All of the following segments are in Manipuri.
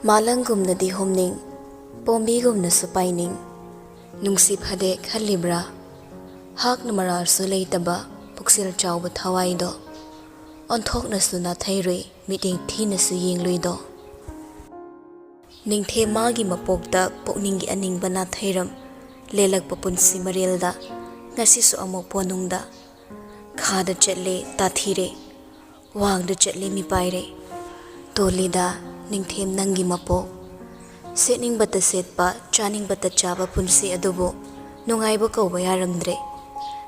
Malangumnadi homning, pombigumnasu paining, nungsip hade khalibra, hak namarar su leitaba, puksil chawba thawaido, onthoknasu na thairui, meeting thinasu yingluido. Ningthe magi mapokta pokningi aningba na thairam, lelakpa punsi marilda, ngasisu amok ponungda, khada chatle tathire, wangda chatle mipaire, tolida ningthem nangi mapok, setning bata setpa, chaning bata chaba punsi adubo, nungaiba kauba yaramdre,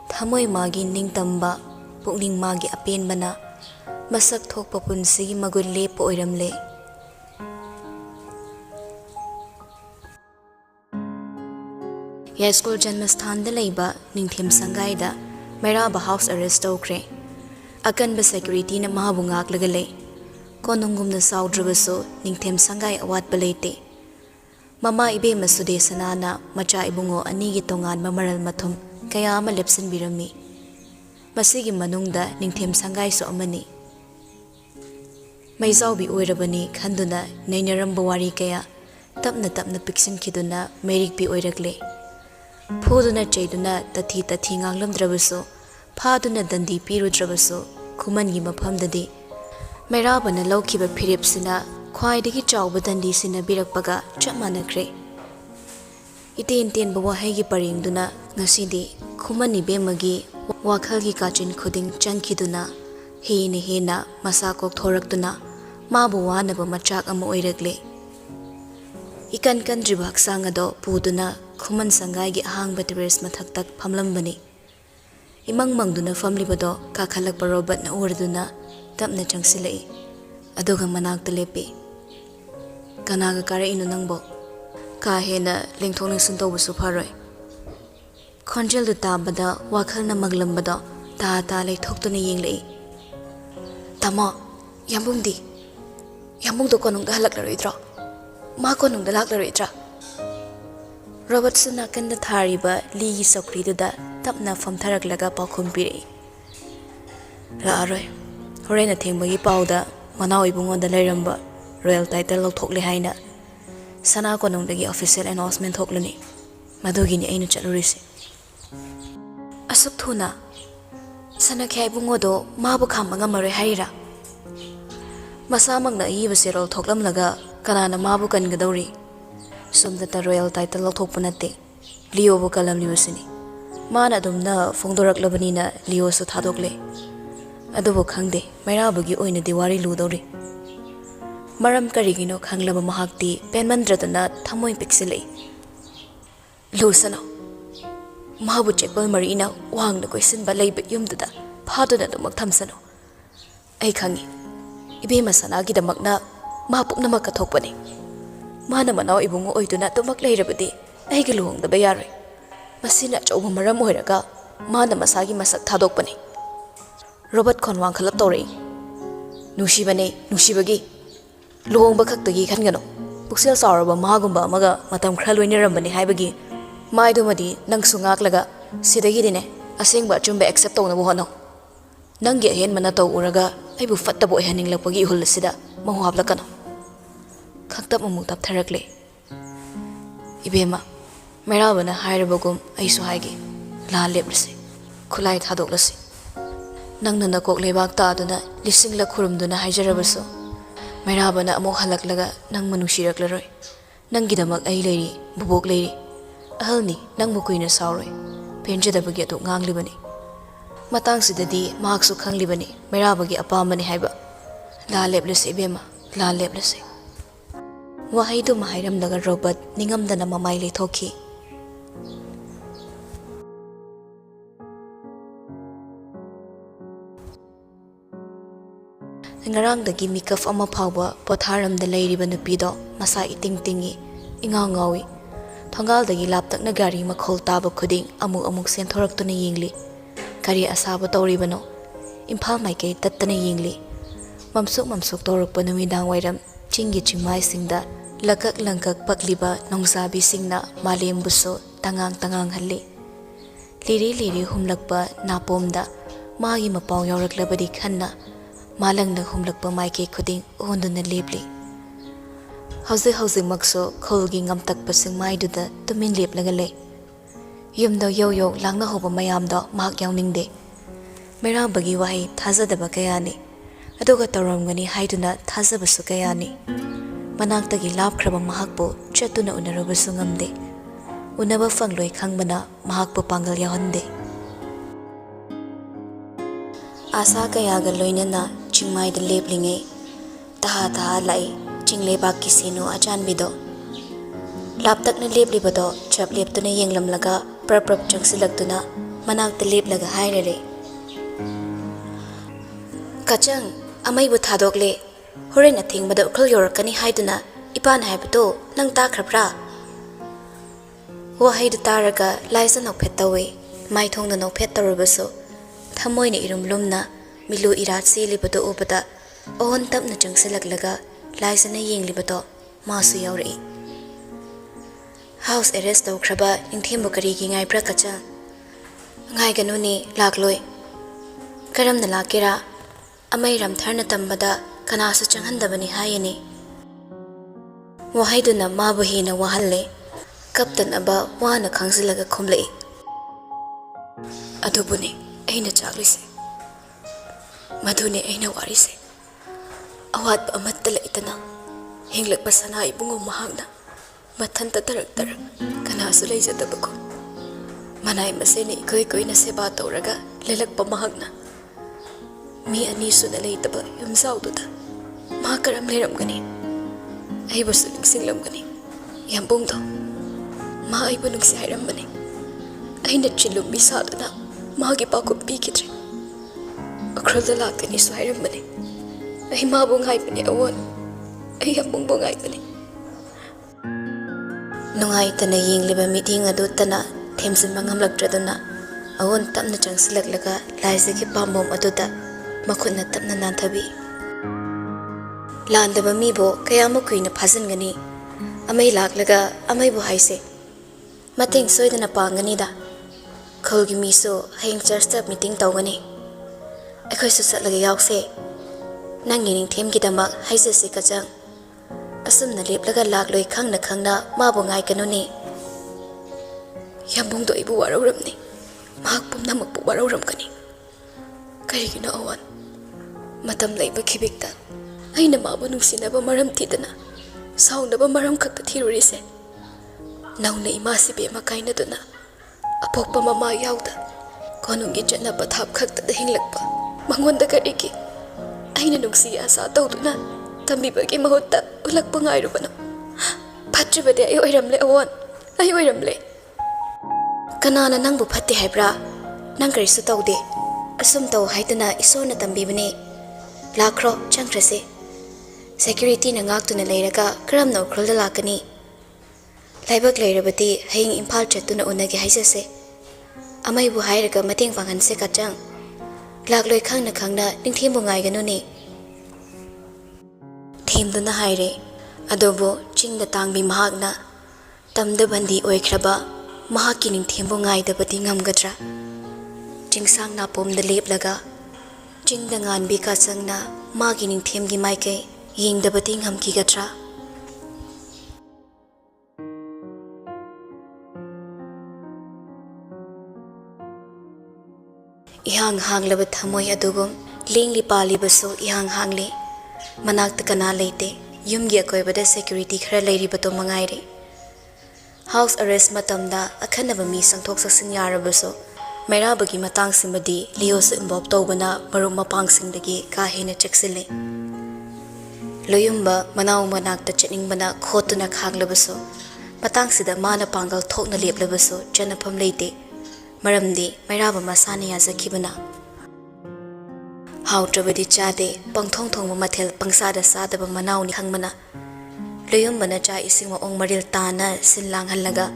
thamoi magi ningtamba, pokning magi apen bana, masak thokpa punsi magun lepo oiramle. Yaskol Janmasthan Laiba, Ningthem Sangaida, Meraba house arrest okre. Akan ba security na mahabungak lagale. Konungum na saudrabaso, Ningthem Sangai awat balete. Mama ibe masude sanana, macha ibungo anigi tongan mamaral matum, kaya malipsan birami. Masigi manungda, Ningthem Sangai so amani. May zaubi oirabani, kanduna, nainarambawari kaya, tapna piksin kiduna, merik bi oiragle. Puduna chayduna tathi nganglamdrabaso, phaduna dandi pirudrabaso, kumangi maphamdadi. Mairabana laukiba phiripsina, khwaidagi chawba dandi sina birakpaga chapmanakre. Iten wahaygi paringduna, ngasidi, kumani bemagi, wakhalgi kachin khuding chankiduna, hena masakok thorakduna, mabu wanaba machak ama oiragle. Ikan dribak sangado puduna, Kuman Sangai gi ahang batteries mathaktak phamlambani. Imang mangduna famlibado kakhalak barobat na urduna tapna changsilai. Aduga manakta lepi. Kanaga kara inu nangbo. Ka hena lingthong ningsun tawbasu pharoi. Khonjel du tabada wakhal na maglambado ta lay thoktuna yenglai. Tama, yambungdi. Yambung do konung da halak laroidra. Ma konung da lak laroidra. Robert Sunakan the Tariba, Lee Sokriduda, Tapna from Taraklaga Pakumpiri. Raroy, Horena Timbogi powder, Manawi Bung on the Leramba, Royal title of Tokli Haina, Sanakonung the official announcement Toklani, Madogini Ainu Chalurisi. Asuptuna Sanaka Bungodo, Mabukam Mangamari Haira Masamang the Eva Cyril Toklam Laga, Kanana Mabukan Gadori. Sumda royal title Topunate, Leo Bokalam Lusini. Mana dumna Fondorak Labanina, Leo Sotadokle. Adobo Kangde, Mairabugi oina Diwari Ludori. Maram Karigino Kanglaba Mahakti, Penmandratana, Tamoy Pixile. Lusano Mahabu Chepel Marina, Wang the question balay but yumdada, pardon at the Maktamsano. Aikangi Ibima Sanagi the Magna, Mapuk Namakatopani. Mana manaw ibungo oiduna tumak lairabadi ay giluhong da bayari. Masina chawba maram oiraga mana masagi masak thadokpani. Robert Konwang khalap tawri. Nushibagi. Luhong bakhaktagi khangano. Puksil sawraba mahagumba amaga matam khra loinirambani haibagi. Maidumadi nang sungak laga sidagi dine asengba chumba accept tawna buhono. Nanggi ahen manataw uraga ay bu fattabo ihaning lakpagi ihulsida mahuhablakano. Kaktab amutap tharakle. Ibema, Mairabana Hirabogum, Aisuhagi, La Leprosy, Kulai Tadoklasi. Nangna Kok Lebak Taduna, Lissing Lakurum Duna Hijarabaso. Mairabana Amohalak Laga, Nang Manushirak Laroi. Nangidamak Ay Lady, Bubok Lady. Ahalni, Nang Mukuina Sauri, Penjada Bageto Gang Libani. Matang Sidadi, Marksu Kang Libani, Mairabagi Apamani Hiba. La Leprosy Ibema, La Leprosy. Wahaidu mahairam daga Robert ningam dana mamay lithoki. Ngarang dagi mikaf ama phawba potharam da leiriba nupido masa iting tingi ingaw ngawi. Thongal dagi laptak na gari makhol taba khuding amuk senthoraktuna yingli. Kari asaba tawribano. Imphal maikay tattana yingli. Mamsuk tawrakpa numidang wairam. Chingi chimai singda lakak langkak pakliba nongsabi singna malem buso tangang halli. Liri humlakpa napomda magi mapaw yawraklabadi khanna malang na humlakpa maike khuding onduna lebli. hauzik makso khulgi ngamtakpa singmaiduda tumin leplaga lei yumdo yo langna hoba mayamdo mahak yawningde Mairabagi wahi thazadaba kayani aduga tawramgani haiduna thazabasu kayani manaktagi lapkhraba mahakpu chatuna unarabasu ngamde unaba fangloi khangbana mahakpu pangal yahande asa kayaga loinana chingmaida leplinge taha lai chinglebak kisinu achanbido laptakna leplibado chap leptuna yenglamlaga prap changsilaktuna manakta leplaga hairare Kachang amai bu thadokle horen athingbada ukhal yorakani haiduna ipan haibto nang takrapra wa haid taraga laisa nokphet tawe mai thongna nokphet tarubaso thamoina irumlumna milu irat silibado ubada on tapna changsilaklaga laisa na yenglibado masu yauri house arrest tawkraba ningthembu karigi ngai pra Kachang ngai ganuni lakloi karamna lakira amai ramtharna tambada kanasa changhandabani hayani wahaiduna mabu hina wahalle kaptan aba wana khangsilaga khomlei adubuni aina chaglise maduni aina warise awat amatta leitana hinglak pasana ibungo mahagna mathanta tarak kanasu leijadabako manai maseni koi na seba tawraga lelak pa mahagna mi ani suna leitaba yumsaududa ma karam leramgani aibu singlamgani yambungdo ma aibu nungsi hairambani aina chilum bisaduna magi paku pikidre akralda lakani su hairambani ai ma bung haipani awon ai yambung bung haipani nungai tana yengliba meeting adu tana themsin mangamlakdraduna awon tamna changsilaklaga laisagi pambom aduda makhutna tapna nanthabi landaba mibo kayamu kuina phajangani amai laklaga amai bu haise mateng soidana pangani da khulgi miso heng church ta meeting tawgani akhoi su satlaga yaukse nangi ningthem gi damak haise se Kachang asumna leplaga lakloi khangna mabu ngai kanuni yambung do ibu warauramni mahak pumna makpu warauram kani karigino awan matam laiba khibikta aina mabu nungsinaba maram tidana saunaba maram khakta thirurise nauna imasi be makaina duna apokpa mama yauda konungi jana pathap khakta da hinglakpa mangonda karigi aina nungsi asa tawduna tambibagi mahutta ulakpa ngairubano phatribade ay oiramle awan ay oiramle kanana nangbu phatte haibra nang karisu tawde asum taw haidana isona tambibane lakro changkrase security na ngaktuna leiraga karamna ukhrulda lakani laibak leirabati haying imphal chatuna unagi haisase amai bu hairaga mateng panghanse Kachang lakloi khangna ningthembu ngaiganuni themduna haire adobo chingda tangbi mahakna tamda bandi oikraba mahaki ningthembu ngaidabati ngamgadra chingsang na pomda leplaga chingda nganbi Kachangna magi ningthemgi maike yengdabati ngamkigadra ihang hanglaba thamoi adugum lengli palibaso ihang hangli manakta kana leite yumgi akoibada security khara leiribato mangaire house arrest matamda akhanaba mi sangthok saksin yarabaso mairabagi matang simadi leos involve tawbana marum mapangsingdagi ka hena cheksile loyumba manaw manakta cheningbana khotuna khanglabaso matang sida mana pangal thokna leplabaso chanapam leite maramdi mairaba masani yazakibana hautrabadi chade pangthong thong mathel pangsada sadaba manaw ni khangmana loyumbana cha isingwa ong maril tana sinlang halaga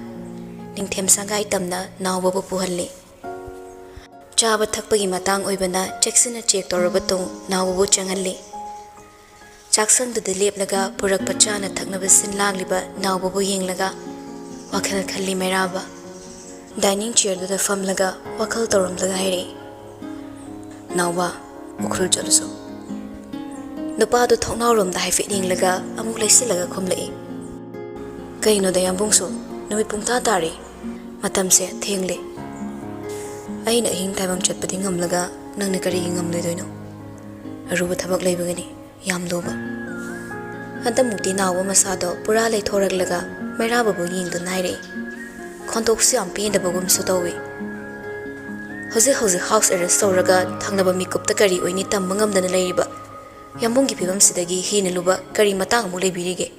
ningthem sangai tamna nawbabu puhalli chaba thakpagi matang oibana cheksina check torabatung nawbabu changalli chaksang du leplaga purak pachana thaknaba sinlangliba nawbabu yenglaga wakhal khalli mairaba dining chair da famlaga wakhal toramlaga hairi nawba ukhru chaluso Nupado thoknawromda haifet yenglaga amuk laissilaga khumlai. Kainoda yambungsu numit pungta tari matamse thengle. Aina ahing taibang chatpati ngamlaga nangna kari ngamloidoino. Aruba thabak laibagani yam loba. Hanta mukti nawa masado pura laithoraglaga mairababu yengdu naire. Khontoksi am pendabagum su tawi. House arrest tawraga thangnaba mikupta kari oini tamba ngamdana lairiba. Yambunggi phibamsidagi hina luba kari matang amu laibirige.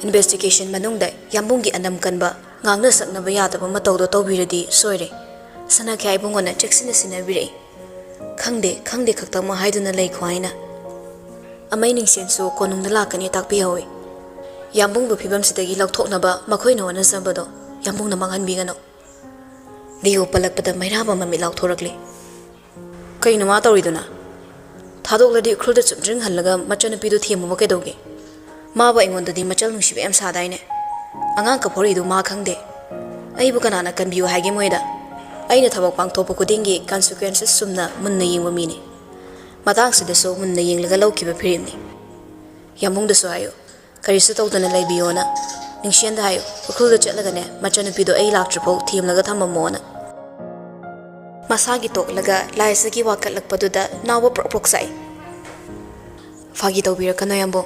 Investigation manungda yambunggi anam kanba ngangna saknaba yadaba matawdo tawbiradi soire. Sana kya ibungona cheksina sinabire. Khangde khaktama haiduna lay khwaina. Amai ningsensu konungda lakani takpihawi. Yambungbu phibamsidagi laukthoknaba makhoi wana sabado yambungna manghanbigano. Liyo palakpada mairaba mami laukthoragli. Kaino ma tawriduna. Thadokladi ukhulda chumdring hallaga machanapidu thiamuba kedawge. Maba ingondadi machal nungsibe am sadaine. Angang ka phoridu ma khangde. Aibu kanana kanbiyu haige moida. Aina thabak pangthopa kudingi consequences sumna munna yengba mini. Matangsidasu munna yenglaga lawkiba phirimni. Yambungdasu hayo. Karisu tawdana laibiyona. Ningshianda hayo. Ukhulda chatlagane machanapidu ai laktripau thiamlaga thamamona. Masagi toklaga laisagi wakatlakpaduda nawa proksai. Fagi tawbirakano yambo.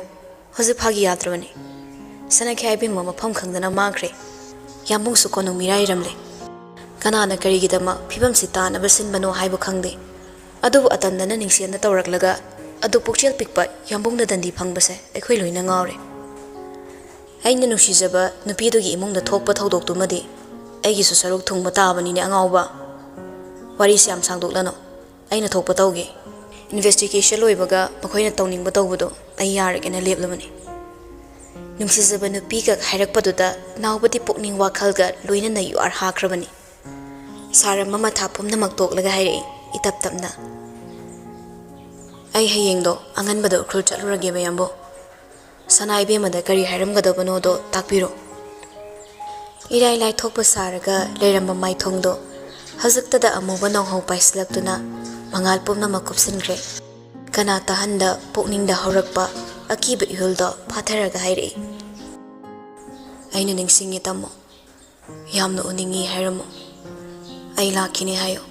Hozi phagi yadrabani. Sana kya ibingma mafam khangdana mangkhre. Yambungsu konung mirai ramle. Kanana karigidama phibam sitana basinbano haibu khangde. Adubu atandana ningshianda tawraklaga adu pukchel pikpa yambungda dandi phangbase aikhoi loina ngawre. Aina nungsijaba nupidugi imungda thokpa thodoktumadi aigisu saruk thungba tabanine angawba. Wari siam sangdoklano aina thokpa tawge. Investigation loibaga makhoina tawningba tawbudo ai yaragena leplabani. Nungsijaba nupiga hairakpaduda nawbadi pukning wakhalga loina na yu ar hakrabani. Sara mama thapumna maktoklaga haire itap tapna. Ai hayengdo anganbada ukhul chatlurage bayambo. Sana ibemada kari hairamgadabano do takpiro. Irai lai thokpa saraga leiramba maithongdo hazuktada amuba nonghau paislaktuna mangal pumna makupsinkre. Kana tahanda pukningda haurakpa akiba ihuldo phatharaga haire. Aina ningsingi tamo. Yamna uningi hairamo. Ai lakini hayo.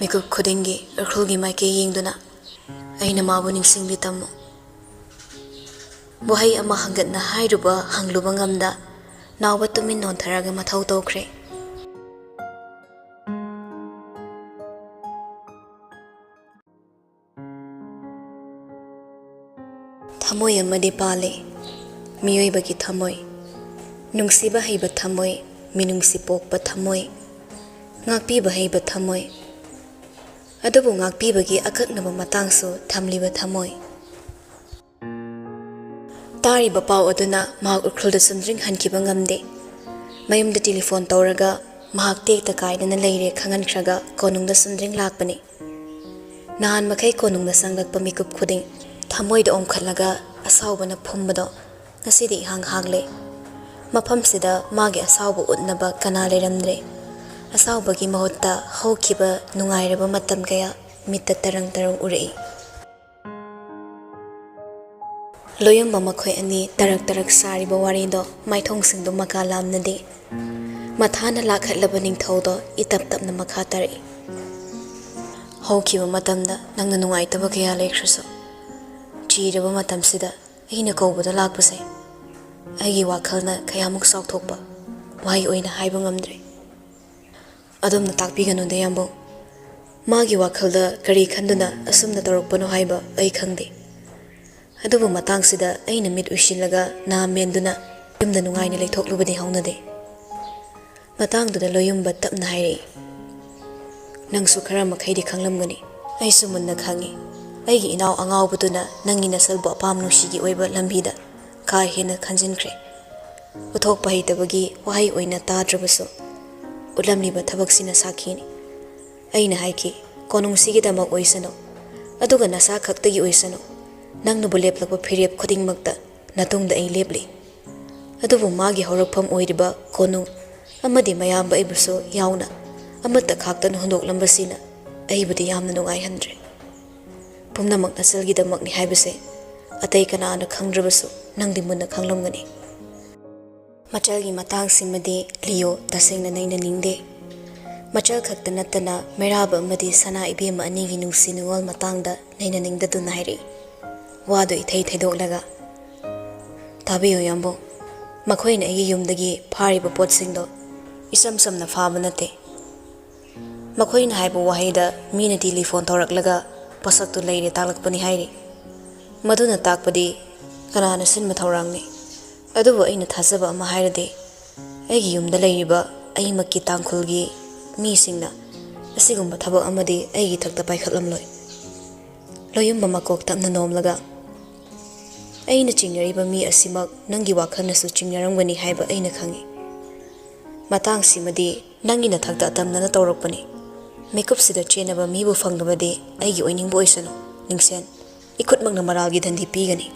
Mikup khudingi urkhulgi maike yengduna. Aina mabu ningsingli tamo. Buhai ama hangatna hairuba hangluba ngamda nawba tumin nontharaga mathau tawkhre. Thamoi amadi pale miyoibagi thamoi nungsiba heiba thamoi minungsi pokpa thamoi ngakpiba heiba thamoi adubu ngakpibagi akaknaba matangsu thamliba thamoi tariba paw aduna mahak ukhulda sundring hankiba ngamde mayumda telephone tawraga mahak tekta kaidana leire khangankhraga konungda sundring lakpani nahan makai konungda sanglakpa mikup khuding thamoida omkhallaga asawbana phumbado ngasidi hang hangle mafamsida magi asawbu utnaba kana leramdre asawbagi mahutta haukiba nungairaba matam kaya mitta tarang urei loyamba makhoi ani tarak sariba warido maithongsingdo maka lamnade mathana lakhatlaba ningthaudo itap tapna makha tari haukiba matamda nangna nungaitaba kaya lekhraso chiraba matamsida aina kawbada lakpase aigi wakhalna kayamuk saukthokpa wai oina haiba ngamdre adumna takpiganu de yambo magi wakhalda kari khanduna asumna torokpano haiba ai khangde adubu matangsida aina mit usilaga na menduna yumda nungaina leithoklubadi haunade matangduda loyumba tapna haire nangsu khara makhaidi khanglamgani aisu munna khangi aigi inaw angawbuduna nangi nasalbo apam nushigi oiba lambida ka hena khanjinkhre uthokpa heitabagi wahai oina tadrabaso ulamliba thabaksina sakhini aina haiki konungsigi damak oisano aduga nasa khaktagi oisano nangnu buleplakpa phirep khudingmakta natungda ai lepli adubu magi horakpham oiriba konu amadi mayamba aibuso yauna amatta khaktanu hondoklambasina aibudi yamna nungai handre ꯄꯨꯝꯅꯃꯛ ꯅꯆꯜꯒꯤꯗꯃꯛꯅꯤ ꯍꯥꯏꯕꯁꯦ ꯑꯇꯩ ꯀꯅꯥꯅ ꯈꯪꯗ꯭ꯔꯕꯁꯨ ꯅꯪꯗꯤ ꯃꯨꯟꯅ ꯈꯪꯂꯝꯒꯅꯤ ꯃꯆꯜꯒꯤ ꯃꯇꯥꯡꯁꯤꯃꯗꯤ ꯂꯤꯌꯣ ꯇꯁꯦꯡꯅ ꯅꯩꯅꯅꯤꯡꯗꯦ ꯃꯆꯜ ꯈꯛꯇ ꯅꯠꯇꯅ ꯃꯩꯔꯥꯕ ꯑꯃꯗꯤ ꯁꯅꯥ ꯏꯕꯦꯝꯃ ꯑꯅꯤꯒꯤ ꯅꯨꯡꯁꯤ ꯅꯨꯡꯉꯣꯜ ꯃꯇꯥꯡꯗ ꯅꯩꯅꯅꯤꯡꯗꯗꯨꯅ ꯍꯥꯏꯔꯤ ꯋꯥꯗꯨ ꯏꯊꯩ ꯊꯩꯗꯣꯛꯂꯒ ꯇꯥꯕꯤꯌꯨ ꯌꯥꯝꯕꯣ ꯃꯈꯣꯏꯅ ꯑꯩꯒꯤ ꯌꯨꯝꯗꯒꯤ ꯐꯥꯔꯤꯕ ꯄꯣꯠꯁꯤꯡꯗꯣ ꯏꯆꯝ ꯆꯝꯅ ꯐꯥꯕ ꯅꯠꯇꯦ ꯃꯈꯣꯏꯅ ꯍꯥꯏꯕ ꯋꯥꯍꯩꯗ ꯃꯤꯅ ꯇꯦꯂꯤꯐꯣꯟ ꯇꯧꯔꯛꯂꯒ ꯄꯣꯠꯁꯛꯇꯨ ꯂꯩꯔꯦ ꯇꯥꯛꯂꯛꯄꯅꯤ ꯍꯥꯏꯔꯤ ꯃꯗꯨꯅ ꯇꯥꯛꯄꯗꯤ ꯀꯅꯥꯅ ꯁꯤꯟꯕ ꯊꯧꯔꯥꯡꯅꯤ ꯑꯗꯨꯕꯨ ꯑꯩꯅ ꯊꯥꯖꯕ ꯑꯃ ꯍꯥꯏꯔꯗꯤ ꯑꯩꯒꯤ ꯌꯨꯝꯗ ꯂꯩꯔꯤꯕ ꯑꯩꯃꯛꯀꯤ ꯇꯥꯡꯈꯨꯜꯒꯤ ꯃꯤꯁꯤꯡꯅ ꯑꯁꯤꯒꯨꯝꯕ ꯊꯕꯛ ꯑꯃꯗꯤ ꯑꯩꯒꯤ ꯊꯛꯇ ꯄꯥꯏꯈꯠꯂꯝꯂꯣꯏ ꯂꯣꯌꯨꯝꯕ ꯃꯀꯣꯛ ꯇꯞꯅ ꯅꯣꯝꯂꯒ ꯑꯩꯅ ꯆꯤꯡꯅꯔꯤꯕ ꯃꯤ ꯑꯁꯤꯃꯛ ꯅꯪꯒꯤ ꯋꯥꯈꯜꯅꯁꯨ ꯆꯤꯡꯅꯔꯝꯒꯅꯤ ꯍꯥꯏꯕ ꯑꯩꯅ ꯈꯪꯏ ꯃꯇꯥꯡꯁꯤꯃꯗꯤ ꯅꯪꯒꯤ ꯅꯊꯛꯇ ꯑꯇꯝꯅꯅ ꯇꯧꯔꯛꯄꯅꯤ ꯃꯤꯀꯨꯞꯁꯤꯗ ꯆꯦꯟꯅꯕ ꯃꯤꯕꯨ ꯐꯪꯂꯕꯗꯤ ꯑꯩꯒꯤ ꯑꯣꯏꯅꯤꯡꯕ ꯑꯣꯏꯁꯅꯨ ꯅꯤꯡꯁꯦꯟ ꯏꯈꯨꯠꯃꯛꯅ ꯃꯔꯥꯜꯒꯤ ꯗꯟꯗꯤ ꯄꯤꯒꯅꯤ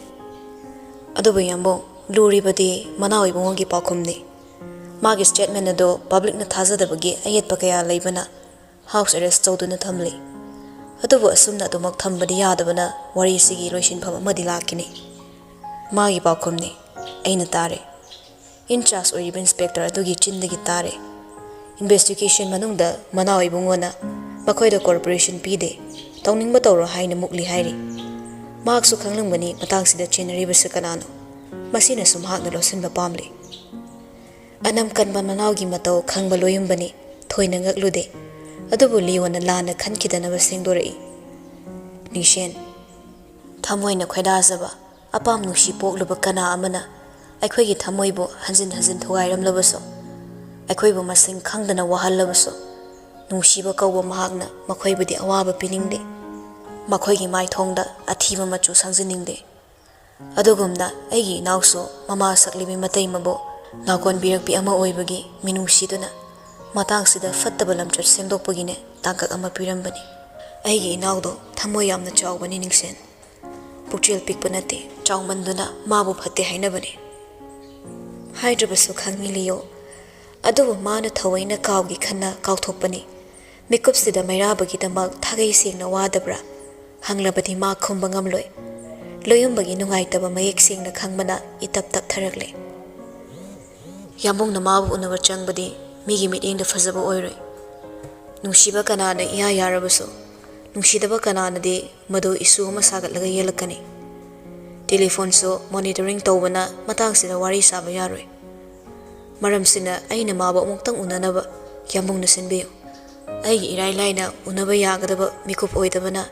ꯑꯗꯨꯕꯨ ꯌꯥꯝꯕꯣ ꯂꯨꯔꯤꯕꯗꯤ ꯃꯅꯥꯎ ꯏꯕꯨꯡꯉꯣꯒꯤ ꯄꯥꯎꯈꯨꯝꯅꯤ ꯃꯥꯒꯤ ꯁ꯭ꯇꯦꯠꯃꯦꯟ ꯑꯗꯣ ꯄꯕ꯭ꯂꯤꯛꯅ ꯊꯥꯖꯗꯕꯒꯤ ꯑꯌꯦꯠꯄ ꯀꯌꯥ ꯂꯩꯕꯅ ꯍꯥꯎꯁ ꯑꯦꯔꯦꯁ ꯇꯧꯗꯨꯅ ꯊꯝꯂꯤ ꯑꯗꯨꯕꯨ ꯑꯁꯨꯝꯅ ꯑꯗꯨꯃꯛ ꯊꯝꯕꯗꯤ ꯌꯥꯗꯕꯅ ꯋꯥꯔꯤꯁꯤꯒꯤ ꯂꯣꯏꯁꯤꯟꯐꯝ ꯑꯃꯗꯤ ꯂꯥꯛꯈꯤꯅꯤ ꯃꯥꯒꯤ ꯄꯥꯎꯈꯨꯝꯅꯤ ꯑꯩꯅ ꯇꯥꯔꯦ ꯏꯟꯆꯥꯔꯖ ꯑꯣꯏꯔꯤꯕ ꯏꯟꯁꯄꯦꯛꯇꯔ ꯑꯗꯨꯒꯤ ꯆꯤꯟꯗꯒꯤ ꯇꯥꯔꯦ ꯏꯟꯚꯦꯁꯇꯤꯒꯦꯁꯟ ꯃꯅꯨꯡꯗ ꯃꯅꯥꯎ ꯏꯕꯨꯡꯉꯣꯅ ꯃꯈꯣꯏꯗ ꯀꯣꯔꯄꯣꯔꯦꯁꯟ ꯄꯤꯗꯦ ꯇꯧꯅꯤꯡꯕ ꯇꯧꯔꯣ ꯍꯥꯏꯅ ꯃꯨꯛꯂꯤ ꯍꯥꯏꯔꯤ ꯃꯍꯥꯛꯁꯨ ꯈꯪꯂꯝꯒꯅꯤ ꯃꯇꯥꯡꯁꯤꯗ ꯆꯦꯟꯅꯔꯤꯕꯁꯤ ꯀꯅꯥꯅꯣ ꯃꯁꯤꯅꯁꯨ ꯃꯍꯥꯛꯅ ꯂꯧꯁꯤꯟꯕ ꯄꯥꯝꯂꯤ ꯑꯅꯝ ꯀꯟꯕ ꯃꯅꯥꯎꯒꯤ ꯃꯇꯧ ꯈꯪꯕ ꯂꯣꯌꯨꯝꯕꯅꯤ ꯊꯣꯏꯅ ꯉꯛꯂꯨꯗꯦ ꯑꯗꯨꯕꯨ ꯂꯤꯌꯣꯅ ꯂꯥꯟꯅ ꯈꯟꯈꯤꯗꯅꯕ ꯁꯦꯡꯗꯣꯔꯛꯏ ꯅꯤꯡꯁꯦꯟ ꯊꯃꯣꯏꯅ ꯈꯣꯏꯗꯥꯖꯕ ꯑꯄꯥꯝ ꯅꯨꯡꯁꯤ ꯄꯣꯛꯂꯨꯕ ꯀꯅꯥ ꯑꯃꯅ ꯑꯩꯈꯣꯏꯒꯤ ꯊꯃꯣꯏꯕꯨ ꯍꯟꯖꯤꯟ ꯍꯟꯖꯤꯟ ꯊꯨꯒꯥꯏꯔꯝꯂꯕꯁꯨ ꯑꯩꯈꯣꯏꯕꯨ ꯃꯁꯤꯡ ꯈꯪꯗꯅ ꯋꯥꯍꯜꯂꯕꯁꯨ ꯅꯨꯡꯁꯤꯕ ꯀꯧꯕ ꯃꯍꯥꯛꯅ ꯃꯈꯣꯏꯕꯨꯗꯤ ꯑꯋꯥꯕ ꯄꯤꯅꯤꯡꯗꯦ ꯃꯈꯣꯏꯒꯤ ꯃꯥꯏꯊꯣꯡꯗ ꯑꯊꯤꯕ ꯃꯆꯨ ꯁꯪꯖꯅꯤꯡꯗꯦ ꯑꯗꯨꯒꯨꯝꯅ ꯑꯩꯒꯤ ꯏꯅꯥꯎꯁꯨ ꯃꯃꯥ ꯁꯛꯂꯤꯕꯤ ꯃꯇꯩꯃꯕꯨ ꯅꯥꯀꯣꯟꯕꯤꯔꯛꯄꯤ ꯑꯃ ꯑꯣꯏꯕꯒꯤ ꯃꯤꯅꯨꯡꯁꯤꯗꯨꯅ ꯃꯇꯥꯡꯁꯤꯗ ꯐꯠꯇꯕ ꯂꯝꯆꯠ ꯁꯦꯝꯗꯣꯛꯄꯒꯤꯅꯦ ꯇꯥꯡꯀꯛ ꯑꯃ ꯄꯤꯔꯝꯕꯅꯤ ꯑꯩꯒꯤ ꯏꯅꯥꯎꯗꯣ ꯊꯃꯣꯏ ꯌꯥꯝꯅ ꯆꯥꯎꯕꯅꯤ ꯅꯤꯡꯁꯦꯟ ꯄꯨꯛꯆꯦꯜ ꯄꯤꯛꯄ ꯅꯠꯇꯦ ꯆꯥꯎꯃꯟꯗꯨꯅ ꯃꯥꯕꯨ ꯐꯠꯇꯦ ꯍꯥꯏꯅꯕꯅꯤ ꯍꯥꯏꯗ꯭ꯔꯕꯁꯨ ꯈꯪꯉꯤ ꯂꯤꯌꯣ ꯑꯗꯨꯕꯨ ꯃꯥꯅ ꯊꯑꯣꯏꯅ ꯀꯥꯎꯒꯤ ꯈꯟꯅ ꯀꯥꯎꯊꯣꯛꯄꯅꯤ ꯃꯤꯀꯨꯞꯁꯤꯗ ꯃꯩꯔꯥꯕꯒꯤꯗꯃꯛ ꯊꯥꯒꯩ ꯁꯦꯡꯅ ꯋꯥꯗꯕ꯭ꯔꯥ ꯍꯪꯂꯕꯗꯤ ꯃꯥ ꯈꯨꯝꯕ ꯉꯝꯂꯣꯏ ꯂꯣꯌꯨꯝꯕꯒꯤ ꯅꯨꯡꯉꯥꯏꯇꯕ ꯃꯌꯦꯛ ꯁꯦꯡꯅ ꯈꯪꯕꯅ ꯏꯇꯞ ꯇꯞꯊꯔꯛꯂꯦ ꯌꯥꯝꯕꯨꯡꯅ ꯃꯥꯕꯨ ꯎꯅꯕ ꯆꯪꯕꯗꯤ ꯃꯤꯒꯤ ꯃꯤꯠꯌꯦꯡꯗ ꯐꯖꯕ ꯑꯣꯏꯔꯣꯏ ꯅꯨꯡꯁꯤꯕ ꯀꯅꯥꯅ ꯏꯌꯥ ꯌꯥꯔꯕꯁꯨ ꯅꯨꯡꯁꯤꯗꯕ ꯀꯅꯥꯅꯗꯤ ꯃꯗꯨ ꯏꯁꯨ ꯑꯃ ꯁꯥꯒꯠꯂꯒ ꯌꯦꯜꯂꯛꯀꯅꯤ ꯇꯦꯂꯤꯐꯣꯟꯁꯨ ꯃꯣꯅꯤꯇꯔꯤꯡ ꯇꯧꯕꯅ ꯃꯇꯥꯡꯁꯤꯗ ꯋꯥꯔꯤ ꯁꯥꯕ ꯌꯥꯔꯣꯏ ꯃꯔꯝꯁꯤꯅ ꯑꯩꯅ ꯃꯥꯕꯨ ꯑꯃꯨꯛꯇꯪ ꯎꯅꯅꯕ ꯌꯥꯝꯕꯨꯡꯅ ꯁꯤꯟꯕꯤꯌꯨ ꯑꯩꯒꯤ ꯏꯔꯥꯏ ꯂꯥꯏꯅ ꯎꯅꯕ ꯌꯥꯒꯗꯕ ꯃꯤꯀꯨꯞ ꯑꯣꯏꯗꯕꯅ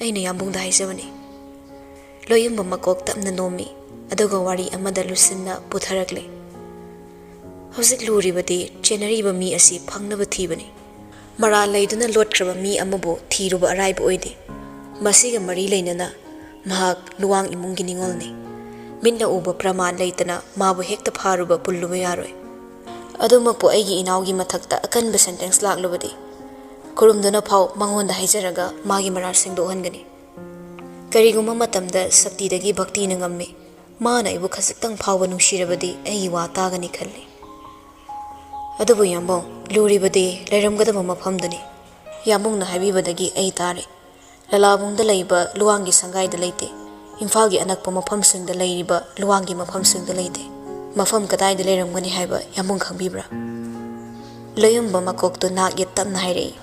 ꯑꯩꯅ ꯌꯥꯝꯕꯨꯡꯗ ꯍꯥꯏꯖꯕꯅꯤ ꯂꯣꯌꯨꯝꯕ ꯃꯀꯣꯛ ꯇꯞꯅ ꯅꯣꯝꯃꯤ ꯑꯗꯨꯒ ꯋꯥꯔꯤ ꯑꯃꯗ ꯂꯨꯁꯤꯟꯅ ꯄꯨꯊꯔꯛꯂꯦ ꯍꯧꯖꯤꯛ ꯂꯨꯔꯤꯕꯗꯤ ꯆꯦꯟꯅꯔꯤꯕ ꯃꯤ ꯑꯁꯤ ꯐꯪꯅꯕ ꯊꯤꯕꯅꯤ ꯃꯔꯥꯜ ꯂꯩꯗꯨꯅ ꯂꯣꯠꯈ꯭ꯔꯕ ꯃꯤ ꯑꯃꯕꯨ ꯊꯤꯔꯨꯕ ꯑꯔꯥꯏꯕ ꯑꯣꯏꯗꯦ ꯃꯁꯤꯒ ꯃꯔꯤ ꯂꯩꯅꯅ ꯃꯍꯥꯛ ꯂꯨꯋꯥꯡ ꯏꯃꯨꯡꯒꯤ ꯅꯤꯡꯉꯣꯜꯅꯤ ꯃꯤꯠꯅ ꯎꯕ ꯄ꯭ꯔꯃꯥꯟ ꯂꯩꯇꯅ ꯃꯥꯕꯨ ꯍꯦꯛꯇ ꯐꯥꯔꯨꯕ ꯄꯨꯜꯂꯨꯕ ꯌꯥꯔꯣꯏ ꯑꯗꯨꯃꯛꯄꯨ ꯑꯩꯒꯤ ꯏꯅꯥꯎꯒꯤ ꯃꯊꯛꯇ ꯑꯀꯟꯕ ꯁꯦꯟꯇꯦꯟꯁ ꯂꯥꯛꯂꯕꯗꯤ ꯈꯨꯔꯨꯝꯗꯨꯅ ꯐꯥꯎ ꯃꯉꯣꯟꯗ ꯍꯥꯏꯖꯔꯒ ꯃꯥꯒꯤ ꯃꯔꯥꯜ ꯁꯦꯡꯗꯣꯛꯍꯟꯒꯅꯤ ꯀꯔꯤꯒꯨꯝꯕ ꯃꯇꯝꯗ ꯁꯛꯇꯤꯗꯒꯤ ꯚꯛꯇꯤꯅ ꯉꯝꯃꯤ ꯃꯥꯅ ꯑꯩꯕꯨ ꯈꯖꯤꯛꯇꯪ ꯐꯥꯎꯕ ꯅꯨꯡꯁꯤꯔꯕꯗꯤ ꯑꯩꯒꯤ ꯋꯥ ꯇꯥꯒꯅꯤ ꯈꯜꯂꯤ ꯑꯗꯨꯕꯨ ꯌꯥꯝꯕꯣ ꯂꯨꯔꯤꯕꯗꯤ ꯂꯩꯔꯝꯒꯗꯕ ꯃꯐꯝꯗꯨꯅꯤ ꯌꯥꯝꯕꯨꯡꯅ ꯍꯥꯏꯕꯤꯕꯗꯒꯤ ꯑꯩ ꯇꯥꯔꯦ ꯂꯂꯥꯕꯨꯡꯗ ꯂꯩꯕ ꯂꯨꯋꯥꯡꯒꯤ ꯁꯪꯒꯥꯏꯗ ꯂꯩꯇꯦ ꯏꯝꯐꯥꯜꯒꯤ ꯑꯅꯛꯄ ꯃꯐꯝꯁꯤꯡꯗ ꯂꯩꯔꯤꯕ ꯂꯨꯋꯥꯡꯒꯤ ꯃꯐꯝꯁꯤꯡꯗ ꯂꯩꯇꯦ ꯃꯐꯝ ꯀꯗꯥꯏꯗ ꯂꯩꯔꯝꯒꯅꯤ ꯍꯥꯏꯕ ꯌꯥꯝꯕꯨꯡ ꯈꯪꯕꯤꯕ꯭ꯔꯥ ꯂꯣꯌꯨꯝꯕ ꯃꯀꯣꯛꯇꯨ ꯅꯥꯛ ꯌꯦꯠ ꯇꯞꯅ ꯍꯥꯏꯔꯛꯏ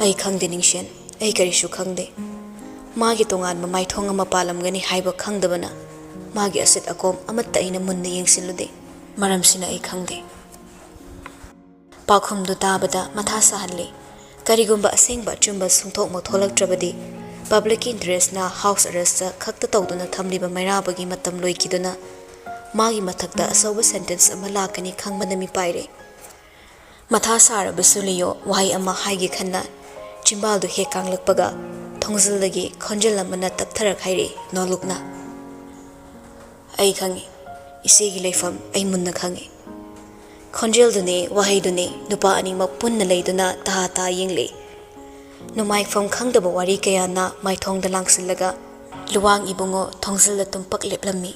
ꯑꯩ ꯈꯪꯗꯦ ꯅꯤꯡꯁꯦꯟ ꯑꯩ ꯀꯔꯤꯁꯨ ꯈꯪꯗꯦ ꯃꯥꯒꯤ ꯇꯣꯉꯥꯟꯕ ꯃꯥꯏꯊꯣꯡ ꯑꯃ ꯄꯥꯜꯂꯝꯒꯅꯤ ꯍꯥꯏꯕ ꯈꯪꯗꯕꯅ ꯃꯥꯒꯤ ꯑꯁꯤꯠ ꯑꯀꯣꯝ ꯑꯃꯠꯇ ꯑꯩꯅ ꯃꯨꯟꯅ ꯌꯦꯡꯁꯤꯜꯂꯨꯗꯦ ꯃꯔꯝꯁꯤꯅ ꯑꯩ ꯈꯪꯗꯦ ꯄꯥꯎꯈꯨꯝꯗꯨ ꯇꯥꯕꯗ ꯃꯊꯥ ꯁꯥꯍꯜꯂꯤ ꯀꯔꯤꯒꯨꯝꯕ ꯑꯁꯦꯡꯕ ꯑꯆꯨꯝꯕ ꯁꯨꯡꯊꯣꯛꯃꯛ ꯊꯣꯛꯂꯛꯇ꯭ꯔꯕꯗꯤ ꯄꯕ꯭ꯂꯤꯛꯀꯤ ꯏꯟꯇꯔꯦꯁꯅ ꯍꯥꯎꯁ ꯑꯦꯔꯦꯁꯇ ꯈꯛꯇ ꯇꯧꯗꯨꯅ ꯊꯝꯂꯤꯕ ꯃꯩꯔꯥꯕꯒꯤ ꯃꯇꯝ ꯂꯣꯏꯈꯤꯗꯨꯅ ꯃꯥꯒꯤ ꯃꯊꯛꯇ ꯑꯆꯧꯕ ꯁꯦꯟꯇꯦꯟꯁ ꯑꯃ ꯂꯥꯛꯀꯅꯤ ꯈꯪꯕꯅ ꯃꯤꯄꯥꯏꯔꯦ ꯃꯊꯥ ꯁꯥꯔꯕꯁꯨ ꯂꯤꯌꯣ ꯋꯥꯍꯩ ꯑꯃ ꯍꯥꯏꯒꯦ ꯈꯟꯅ ꯆꯤꯝꯕꯥꯜꯗꯨ ꯍꯦꯛ ꯀꯥꯡꯂꯛꯄꯒ ꯊꯣꯡꯖꯤꯜꯗꯒꯤ ꯈꯣꯟꯖꯦꯜ ꯑꯃꯅ ꯇꯞꯊꯔꯛ ꯍꯥꯏꯔꯛꯏ ꯅꯣꯂꯨꯛꯅ ꯑꯩ ꯈꯪꯉꯤ ꯏꯆꯦꯒꯤ ꯂꯩꯐꯝ ꯑꯩ ꯃꯨꯟꯅ ꯈꯪꯉꯤ ꯈꯣꯟꯖꯦꯜꯗꯨꯅꯤ ꯋꯥꯍꯩꯗꯨꯅꯤ ꯅꯨꯄꯥ ꯑꯅꯤꯃꯛ ꯄꯨꯟꯅ ꯂꯩꯗꯨꯅ ꯇꯍꯥ ꯇꯍꯥ ꯌꯦꯡꯂꯛꯏ ꯅꯨꯡꯃꯥꯏꯐꯝ ꯈꯪꯗꯕ ꯋꯥꯔꯤ ꯀꯌꯥꯅ ꯃꯥꯏꯊꯣꯡꯗ ꯂꯥꯡꯁꯤꯜꯂꯒ ꯂꯨꯋꯥꯡ ꯏꯕꯨꯡꯉꯣ ꯊꯣꯡꯖꯤꯜꯗ ꯇꯨꯝꯄꯛ ꯂꯦꯞꯂꯝꯃꯤ